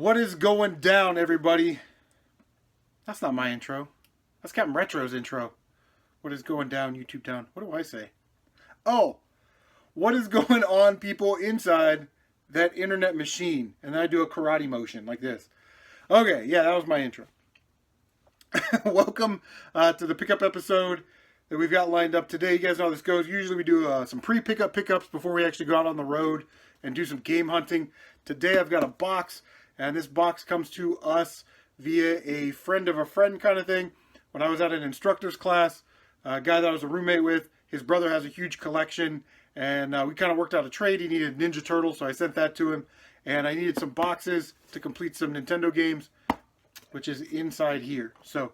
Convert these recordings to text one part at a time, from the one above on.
What is going down, everybody? That's not my intro. That's Captain Retro's intro. What is going down, YouTube town? What do I say? Oh, what is going on, people, inside that internet machine? And then I do a karate motion like this. Okay, yeah, that was my intro. Welcome to the pickup episode that we've got lined up today. You guys know how this goes. Usually we do some pre-pickup pickups before we actually go out on the road and do some game hunting. Today I've got a box, and this box comes to us via a friend of a friend kind of thing. When I was at an instructor's class, a guy that I was a roommate with, his brother has a huge collection, and we kind of worked out a trade. He needed Ninja Turtles, so I sent that to him. And I needed some boxes to complete some Nintendo games, which is inside here. So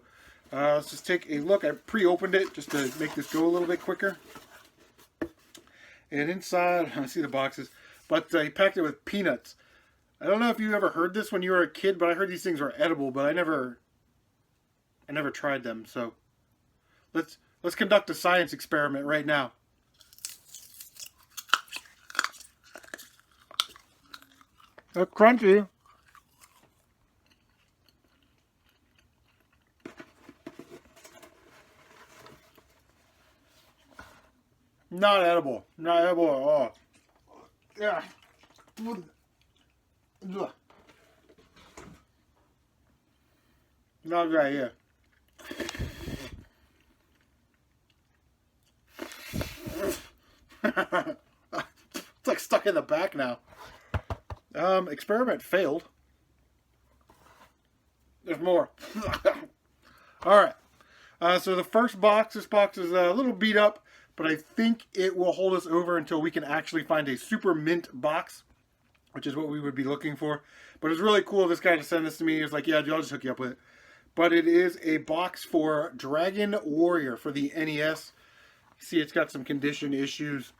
let's just take a look. I pre-opened it just to make this go a little bit quicker. And inside, I see the boxes, but he packed it with peanuts. I don't know if you ever heard this when you were a kid, but I heard these things were edible, but I never tried them. So let's conduct a science experiment right now. They're crunchy. Not edible. Not edible at all. Yeah. Not right here. It's like stuck in the back now. Experiment failed. There's more. Alright. So the first box, this box is a little beat up, but I think it will hold us over until we can actually find a super mint box, which is what we would be looking for. But it's really cool of this guy to send this to me. He was like, yeah, dude, I'll just hook you up with it. But it is a box for Dragon Warrior for the NES. See, it's got some condition issues.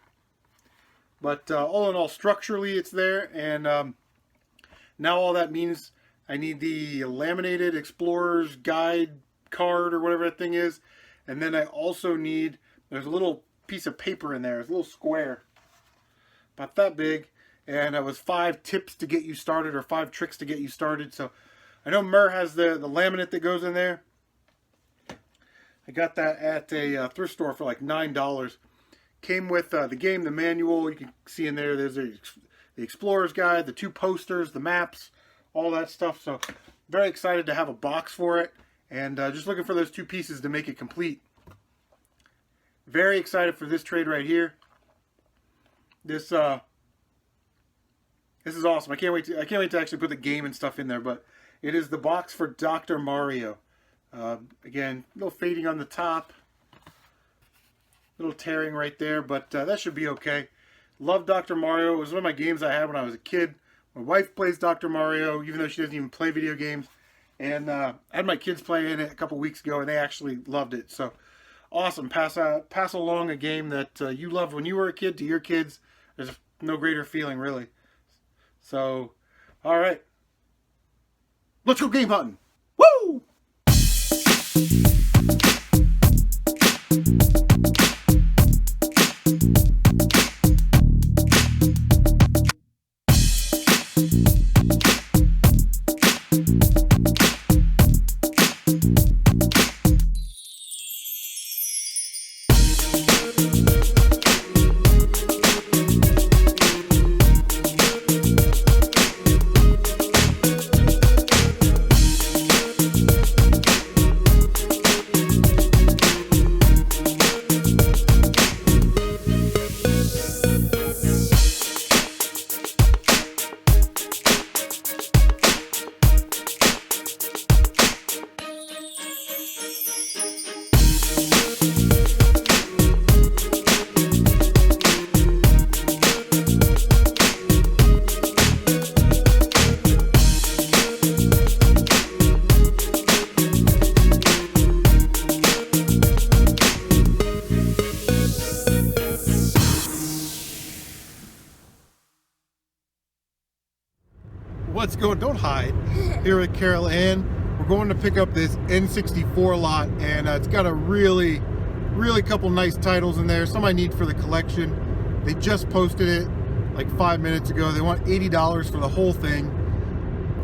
But all in all, structurally it's there. And now all that means I need the laminated Explorer's Guide card or whatever that thing is. And then I also need, there's a little piece of paper in there. It's a little square. About that big. And it was 5 tips to get you started, or 5 tricks to get you started. So I know Murr has the laminate that goes in there. I got that at a thrift store for like $9. Came with the game, the manual. You can see in there, there's the Explorer's Guide, the 2 posters, the maps, all that stuff. So very excited to have a box for it. And just looking for those 2 pieces to make it complete. Very excited for this trade right here. This is awesome. I can't wait to actually put the game and stuff in there. But it is the box for Dr. Mario. Again, a little fading on the top, a little tearing right there, but that should be okay. Love Dr. Mario. It was one of my games I had when I was a kid. My wife plays Dr. Mario, even though she doesn't even play video games. And I had my kids playing it a couple weeks ago, and they actually loved it. So awesome. Pass along a game that you loved when you were a kid to your kids. There's no greater feeling, really. So, all right. Let's go game hunting. Woo! What's going? Don't hide. Here with Carol Ann. We're going to pick up this N64 lot, and it's got a really couple nice titles in there. Some I need for the collection. They just posted it like 5 minutes ago. They want $80 for the whole thing.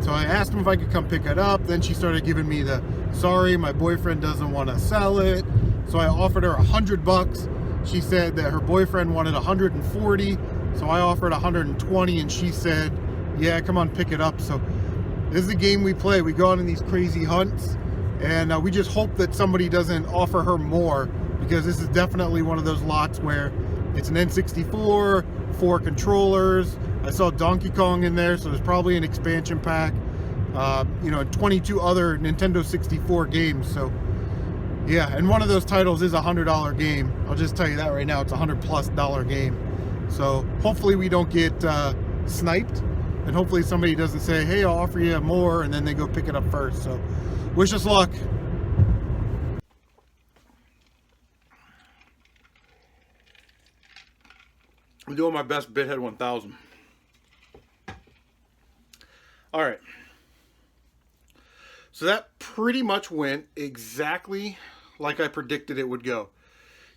So I asked him if I could come pick it up. Then she started giving me the, sorry, my boyfriend doesn't want to sell it. So I offered her $100. She said that her boyfriend wanted 140. So I offered 120, and she said, yeah, come on, pick it up. So this is the game we play. We go out on these crazy hunts, and we just hope that somebody doesn't offer her more, because this is definitely one of those lots where it's an N64, 4 controllers. I saw Donkey Kong in there, so there's probably an expansion pack. You know, 22 other Nintendo 64 games. So yeah, and one of those titles is a $100 game. I'll just tell you that right now. It's a $100+ game. So hopefully we don't get sniped, and hopefully somebody doesn't say, hey, I'll offer you more, and then they go pick it up first. So wish us luck. I'm doing my best Bithead 1000. All right. So that pretty much went exactly like I predicted it would go.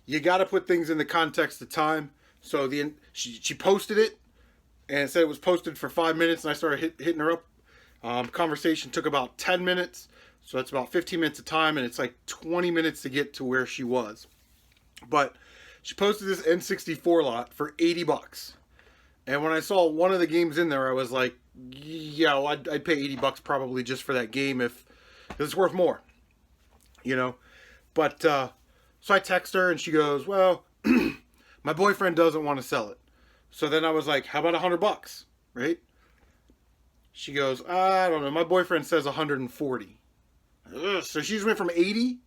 You got to put things in the context of time. So she posted it, and it said it was posted for 5 minutes, and I started hitting her up. Conversation took about 10 minutes. So that's about 15 minutes of time, and it's like 20 minutes to get to where she was. But she posted this N64 lot for $80. And when I saw one of the games in there, I was like, yeah, well, I'd pay $80 probably just for that game if it's worth more, you know. But so I text her, and she goes, well, my boyfriend doesn't want to sell it. So then I was like, how about $100, right? She goes, I don't know, my boyfriend says 140. So she's went from 80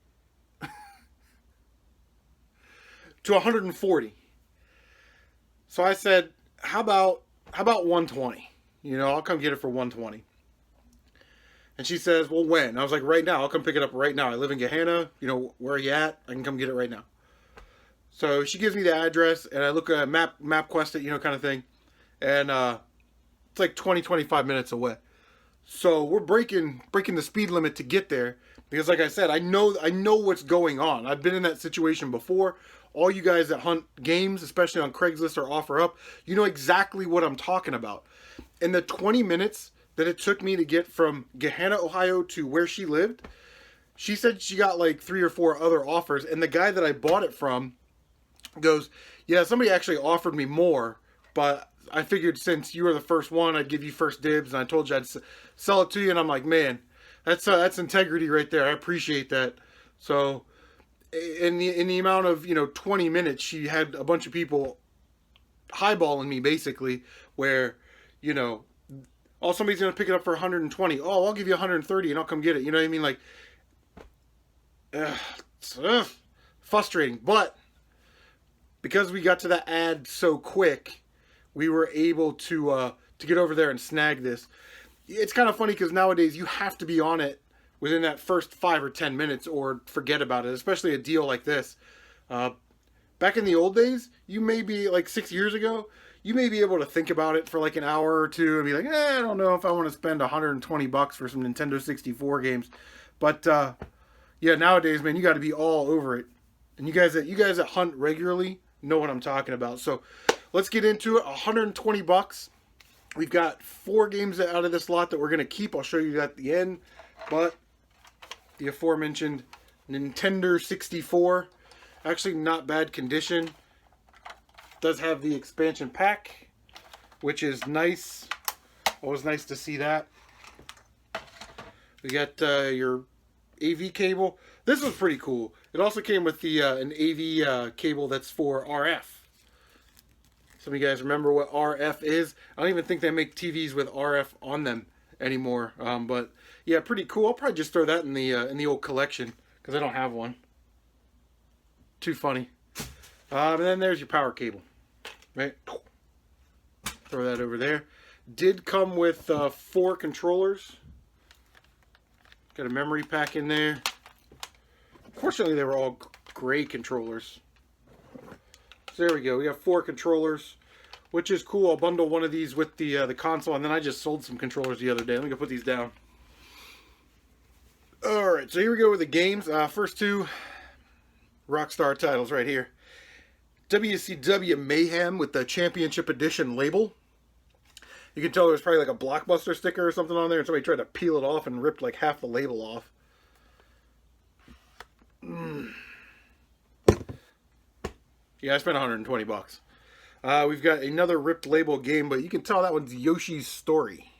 to 140. So I said, how about 120? You know, I'll come get it for 120. And she says, well, when? I was like, right now. I'll come pick it up right now. I live in Gahanna. You know, where are you at? I can come get it right now. So she gives me the address, and I look at MapQuest it, you know, kind of thing. And it's like 25 minutes away. So we're breaking the speed limit to get there, because like I said, I know what's going on. I've been in that situation before. All you guys that hunt games, especially on Craigslist or OfferUp, you know exactly what I'm talking about. In the 20 minutes that it took me to get from Gahanna, Ohio to where she lived, she said she got like 3 or 4 other offers, and the guy that I bought it from goes, yeah, somebody actually offered me more, but I figured since you were the first one, I'd give you first dibs, and I told you I'd sell it to you. And I'm like, man, that's integrity right there. I appreciate that. So in the amount of, you know, 20 minutes, she had a bunch of people highballing me, basically, where, you know, oh, somebody's going to pick it up for 120. Oh, I'll give you 130 and I'll come get it. You know what I mean? Like, frustrating. But because we got to that ad so quick, we were able to get over there and snag this. It's kind of funny because nowadays you have to be on it within that first 5 or 10 minutes or forget about it, especially a deal like this. Back in the old days, you may be, like 6 years ago, you may be able to think about it for like an hour or two and be like, I don't know if I want to spend $120 for some Nintendo 64 games. But yeah, nowadays, man, you got to be all over it. And you guys that hunt regularly know what I'm talking about. So let's get into it. $120. We've got 4 games out of this lot that we're going to keep. I'll show you at the end. But the aforementioned Nintendo 64, actually not bad condition. Does have the expansion pack, which is nice. Always nice to see that. We got your AV cable. This was pretty cool. It also came with the an AV cable that's for RF. Some of you guys remember what RF is? I don't even think they make TVs with RF on them anymore. But yeah, pretty cool. I'll probably just throw that in the old collection because I don't have one. Too funny. And then there's your power cable. Right? Throw that over there. Did come with 4 controllers. Got a memory pack in there. Fortunately, they were all gray controllers. So there we go. We have 4 controllers, which is cool. I'll bundle one of these with the console, and then I just sold some controllers the other day. Let me go put these down. All right, so here we go with the games. First 2 Rockstar titles right here. Wcw Mayhem with the Championship Edition label. You can tell there was probably like a Blockbuster sticker or something on there, and somebody tried to peel it off and ripped like half the label off. Yeah, I spent 120 bucks. We've got another ripped label game, but you can tell that one's Yoshi's Story.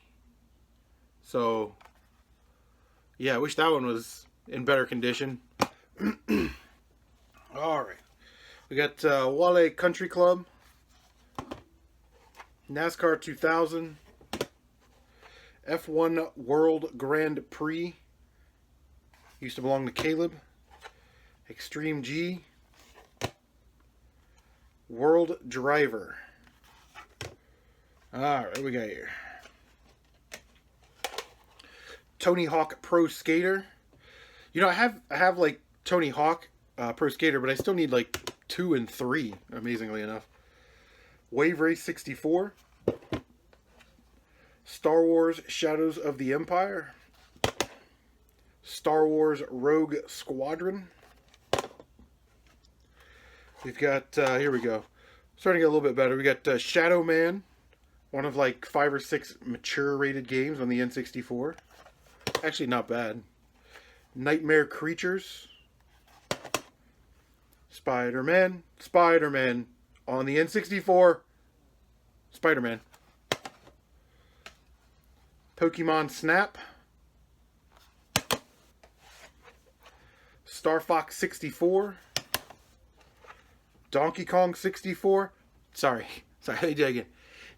So, yeah, I wish that one was in better condition. Alright. We got Wale Country Club, NASCAR 2000, F1 World Grand Prix, used to belong to Caleb, Extreme G, World Driver. Alright, what do we got here? Tony Hawk Pro Skater. You know, I have like Tony Hawk Pro Skater, but I still need like 2 and 3, amazingly enough. Wave Race 64. Star Wars Shadows of the Empire. Star Wars Rogue Squadron. We've got, here we go. Starting to get a little bit better. We got Shadow Man. One of like 5 or 6 mature rated games on the N64. Actually not bad. Nightmare Creatures. Spider-Man. Spider-Man. On the N64. Spider-Man. Pokemon Snap. Star Fox 64. Donkey Kong 64. Sorry, let me do it again.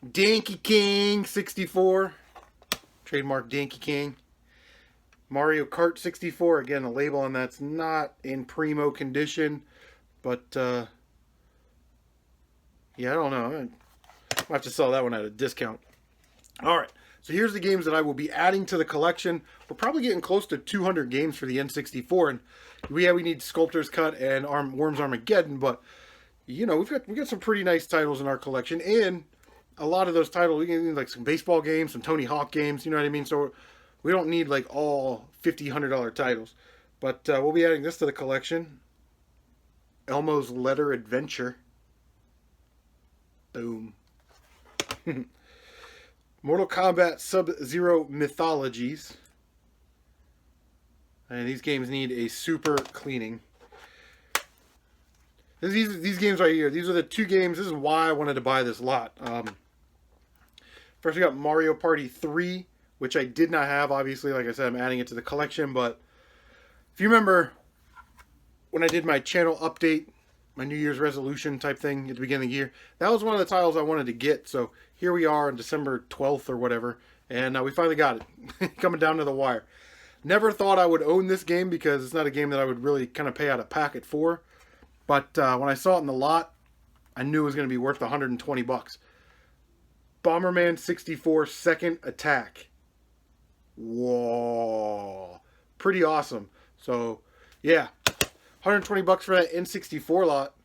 Donkey King 64. Trademark Donkey King. Mario Kart 64. Again, the label on that's not in primo condition. But, yeah, I don't know. I'll have to sell that one at a discount. Alright, so here's the games that I will be adding to the collection. We're probably getting close to 200 games for the N64. And we need Sculptor's Cut and Worms Armageddon, but you know, we've got some pretty nice titles in our collection, and a lot of those titles, we can like some baseball games, some Tony Hawk games, you know what I mean? So we don't need like all $50, $100 titles. But we'll be adding this to the collection. Elmo's Letter Adventure. Boom. Mortal Kombat Sub-Zero Mythologies. And these games need a super cleaning. These games right here, these are the 2 games. This is why I wanted to buy this lot. First we got Mario Party 3, which I did not have. Obviously, like I said, I'm adding it to the collection. But if you remember when I did my channel update, my New Year's resolution type thing at the beginning of the year, that was one of the titles I wanted to get. So here we are on December 12th or whatever, and we finally got it. Coming down to the wire. Never thought I would own this game because it's not a game that I would really kind of pay out of pocket for. But when I saw it in the lot, I knew it was going to be worth 120 bucks. Bomberman 64 Second Attack. Whoa. Pretty awesome. So, yeah. 120 bucks for that N64 lot.